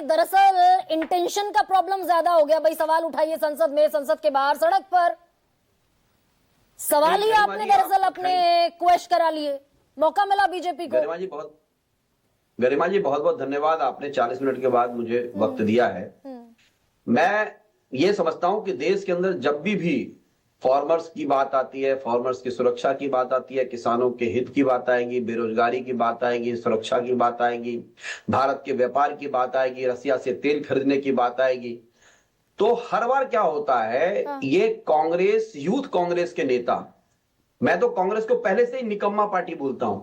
दरअसल इंटेंशन का प्रॉब्लम ज्यादा हो गया। भाई सवाल उठाइए संसद में, संसद के बाहर, सड़क पर। सवाल ही आपने दरअसल अपने क्वेश्चन करा लिए, मौका मिला बीजेपी को। गरिमा जी बहुत बहुत धन्यवाद, आपने 40 मिनट के बाद मुझे वक्त दिया है। मैं ये समझता हूं कि देश के अंदर जब भी फार्मर्स की बात आती है, फार्मर्स की सुरक्षा की बात आती है, किसानों के हित की बात आएगी, बेरोजगारी की बात आएगी, सुरक्षा की बात आएगी, भारत के व्यापार की बात आएगी, रसिया से तेल खरीदने की बात आएगी, तो हर बार क्या होता है, ये कांग्रेस, यूथ कांग्रेस के नेता, मैं तो कांग्रेस को पहले से ही निकम्मा पार्टी बोलता हूं,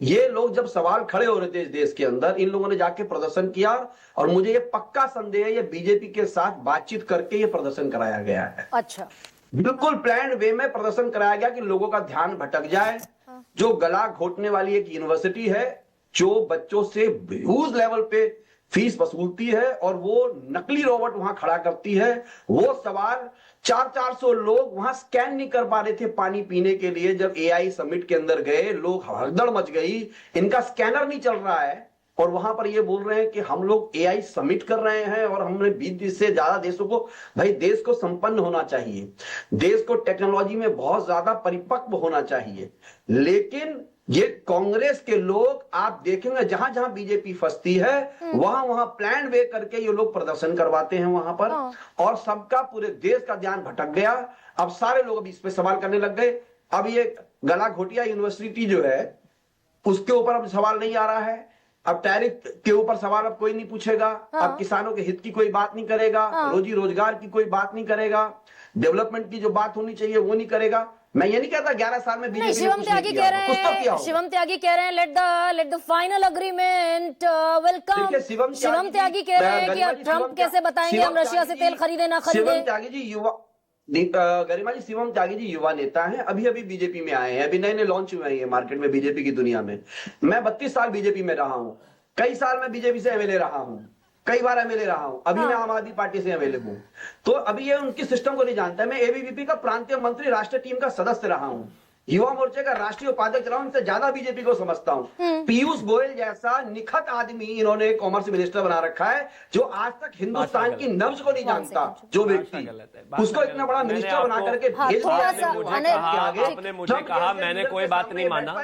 ये लोग जब सवाल खड़े हो रहे थे इस देश के अंदर, इन लोगों ने जाके प्रदर्शन किया और मुझे ये पक्का संदेह है ये बीजेपी के साथ बातचीत करके ये प्रदर्शन कराया गया है। अच्छा, बिल्कुल प्लान वे में प्रदर्शन कराया गया कि लोगों का ध्यान भटक जाए। जो गला घोटने वाली एक यूनिवर्सिटी है, जो बच्चों से ह्यूज लेवल पे फीस वसूलती है और वो नकली रोबोट वहां खड़ा करती है, वो सवाल 400 लोग वहां स्कैन नहीं कर पा रहे थे पानी पीने के लिए। जब एआई समिट के अंदर गए, लोग हड़दड़ मच गई, इनका स्कैनर नहीं चल रहा है और वहां पर ये बोल रहे हैं कि हम लोग एआई समिट कर रहे हैं और हमने 20 से ज्यादा देशों को, भाई देश को संपन्न होना चाहिए, देश को टेक्नोलॉजी में बहुत ज्यादा परिपक्व होना चाहिए, लेकिन ये कांग्रेस के लोग आप देखेंगे जहां जहां बीजेपी फंसती है वहां वहां प्लान वे करके ये लोग प्रदर्शन करवाते हैं वहां पर, और सबका पूरे देश का ध्यान भटक गया। अब सारे लोग अब इस पे सवाल करने लग गए। अब ये गला घोटिया यूनिवर्सिटी जो है उसके ऊपर अब सवाल नहीं आ रहा है, अब टैरिफ के ऊपर सवाल अब कोई नहीं पूछेगा, अब किसानों के हित की कोई बात नहीं करेगा, रोजी रोजगार की कोई बात नहीं करेगा, डेवलपमेंट की जो बात होनी चाहिए वो नहीं करेगा। मैं ये नहीं कहता 11 साल में बीजेपी शिवम त्यागी कह रहे हैं, शिवम त्यागी कह रहे हैं let the final agreement welcome. Shivam Tyagi कह रहे हैं कि ट्रंप कैसे बताएंगे हम रशिया से तेल खरीदे ना खरीदे। शिवम त्यागी जी युवा, गरिमा जी, शिवम त्यागी जी युवा नेता हैं, अभी अभी बीजेपी में आए हैं, अभी नए नए लॉन्च हुए हैं मार्केट में बीजेपी की दुनिया में। मैं 32 साल बीजेपी में रहा हूं, कई साल मैं बीजेपी से एमएलए रहा हूं, कई बार एमएलए रहा हूं, अभी मैं आम आदमी पार्टी से एमएलए हूं, तो अभी ये उनकी सिस्टम को नहीं जानता है। मैं एबीवीपी का प्रांतीय मंत्री, राष्ट्रीय टीम का सदस्य रहा हूं, युवा मोर्चे का राष्ट्रीय उपाध्यक्ष रहा हूं, इनसे ज्यादा बीजेपी को समझता हूं। पीयूष गोयल जैसा निखत आदमी इन्होंने कॉमर्स मिनिस्टर बना रखा है, जो आज तक हिंदुस्तान की नब्ज को नहीं जानता, जो व्यक्ति उसको इतना बड़ा मिनिस्टर बना करके भेज दिया। आपने मुझे कहा मैंने कोई बात नहीं माना,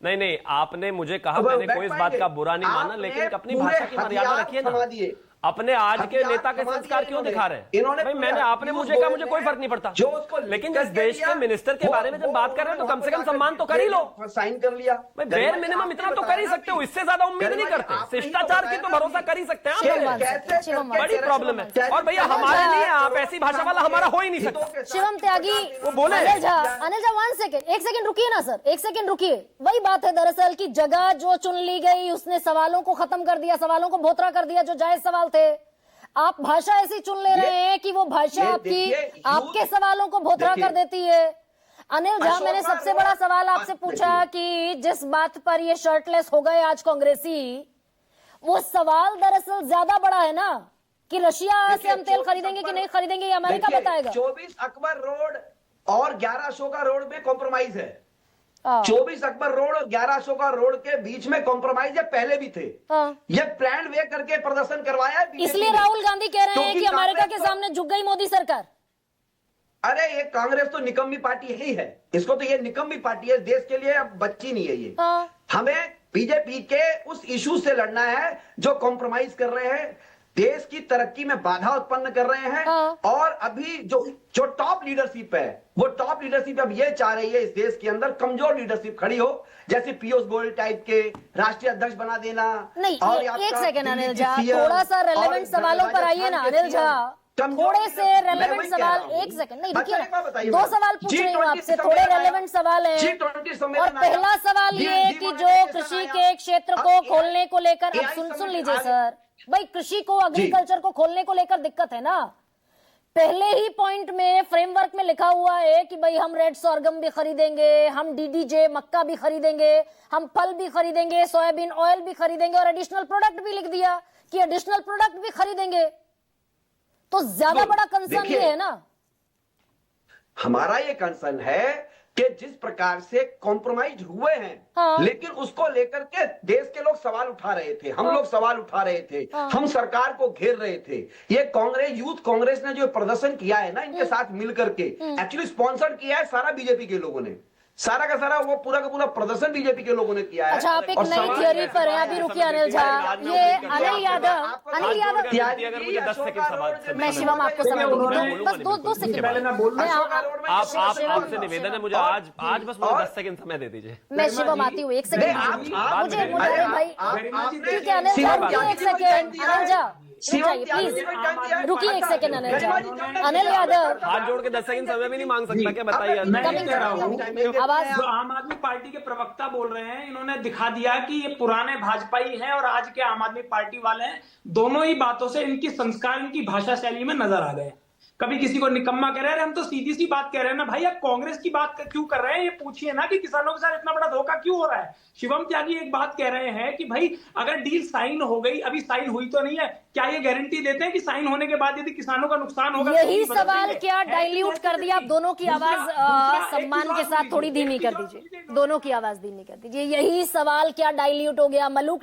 नहीं, आपने मुझे कहा मैंने कोई इस बात का बुरा नहीं माना, लेकिन अपनी भाषा की मर्यादा रखिए ना। अपने आज के नेता के संस्कार क्यों दिखा रहे हैं? भाई मैंने, आपने मुझे कहा मुझे कोई फर्क नहीं पड़ता, लेकिन जिस देश के मिनिस्टर के बारे में जब बात कर रहे हो तो कम से कम सम्मान तो कर ही लो, साइन कर लिया। भाई बेयर मिनिमम इतना तो कर ही सकते हो, इससे ज्यादा उम्मीद नहीं करते, शिष्टाचार की तो भरोसा कर ही सकते हैं। बड़ी प्रॉब्लम है, और भैया हमारे लिए आप ऐसी भाषा वाला हमारा हो ही नहीं सकता। शिवम त्यागी वो बोले, अनिल झा 1 सेकेंड, 1 सेकेंड रुकिए ना सर, 1 सेकेंड रुकिए। वही बात है दरअसल की जगह जो चुन ली गई उसने सवालों को खत्म कर दिया, सवालों को भोतरा कर दिया जो जायज सवाल थे। आप भाषा ऐसी चुन ले रहे हैं कि वो भाषा आपके सवालों को भोतरा कर देती है। अनिल झा, मैंने सबसे बड़ा सवाल आपसे पूछा कि जिस बात पर ये शर्टलेस हो गए आज कांग्रेसी, वो सवाल दरअसल ज्यादा बड़ा है ना कि रशिया से हम तेल खरीदेंगे कि नहीं खरीदेंगे ये अमेरिका बताएगा। 24 अकबर रोड और 11 अशोका रोड में कॉम्प्रोमाइज है। 24 अकबर रोड और 11 अशोका रोड के बीच में कॉम्प्रोमाइज है, पहले भी थे। ये प्लान वे करके प्रदर्शन करवाया है, इसलिए राहुल गांधी कह रहे हैं कि अमेरिका के सामने झुक गई मोदी सरकार। अरे ये कांग्रेस तो निकम्मी पार्टी ही है, इसको तो ये निकम्मी पार्टी है, देश के लिए अब बच्ची नहीं है ये। हमें बीजेपी के उस इशू से लड़ना है जो कॉम्प्रोमाइज कर रहे हैं, देश की तरक्की में बाधा उत्पन्न कर रहे हैं। और अभी जो टॉप लीडरशिप है, वो टॉप लीडरशिप अब ये चाह रही है इस देश के अंदर कमजोर लीडरशिप खड़ी हो, जैसे पीयूष गोयल टाइप के राष्ट्रीय अध्यक्ष बना देना। नहीं, और एक सेकंड अनिल झा, थोड़ा सा रेलेवेंट सवालों पर आइए ना अनिल झा, थोड़े से रेलेवेंट सवाल। 1 सेकंड, नहीं रुकिए ना, 2 सवाल पूछ रही हूँ आपसे, थोड़े रेलेवेंट सवाल है। और पहला सवाल ये कि जो कृषि के क्षेत्र को खोलने को लेकर, अब सुन लीजिए सर, भाई कृषि को, एग्रीकल्चर को खोलने को लेकर दिक्कत है ना। पहले ही पॉइंट में, फ्रेमवर्क में लिखा हुआ है कि भाई हम रेड सोरगम भी खरीदेंगे, हम डीडीजे मक्का भी खरीदेंगे, हम फल भी खरीदेंगे, सोयाबीन ऑयल भी खरीदेंगे, और एडिशनल प्रोडक्ट भी लिख दिया कि एडिशनल प्रोडक्ट भी खरीदेंगे। तो ज्यादा बड़ा कंसर्न ये है ना। हमारा ये कंसर्न है कि जिस प्रकार से कॉम्प्रोमाइज हुए हैं, हाँ। लेकिन उसको लेकर के देश के लोग सवाल उठा रहे थे, हम लोग सवाल उठा रहे थे, हम सरकार को घेर रहे थे। ये कांग्रेस, यूथ कांग्रेस ने जो प्रदर्शन किया है ना, इनके साथ मिलकर के एक्चुअली स्पॉन्सर किया है सारा बीजेपी के लोगों ने, सारा का सारा वो पूरा का पूरा प्रदर्शन बीजेपी के लोगों ने किया है। अच्छा, आप एक नई थियरी पर हैं, अभी रुकिए अनिल झा। ये अनिल यादव मैं शिवम आपको समय दूंगी, बस दो सेकंड। आपसे निवेदन है, मुझे आज बस मुझे 10 सेकंड समय दे दीजिए। मैं शिवम आती हूँ, 1 सेकंड मुझे भाई, ठीक है अनिल झा, रुकिए 1 सेकंड। अनिल झा प्लीज रुकिए 1 सेकंड। अनिल झा, अनिल यादव हाथ जोड़ के 10 सेकंड समय भी नहीं मांग सकता क्या? बताइए। आवाज। जो आम आदमी पार्टी के प्रवक्ता बोल रहे हैं, इन्होंने दिखा दिया कि ये पुराने भाजपाई हैं और आज के आम आदमी पार्टी वाले हैं। दोनों ही बातों से इनकी संस्कार, इनकी भाषा शैली में नजर आ गए। कभी किसी को निकम्मा कह रहे हैं, हम तो सीधी सी बात कह रहे हैं ना भाई, आप कांग्रेस की बात क्यों कर रहे हैं? ये पूछिए ना कि किसानों के साथ इतना बड़ा धोखा क्यों हो रहा है। शिवम त्यागी एक बात कह रहे हैं कि भाई अगर डील साइन हो गई, अभी साइन हुई तो नहीं है, क्या ये गारंटी देते हैं कि साइन होने के बाद यदि किसानों का नुकसान होगा? यही सवाल क्या डाइल्यूट कर दिया? आप दोनों की आवाज सम्मान के साथ थोड़ी धीमी कर दीजिए, दोनों की आवाज धीमी कर दीजिए। यही सवाल क्या डाइल्यूट हो गया? मलूक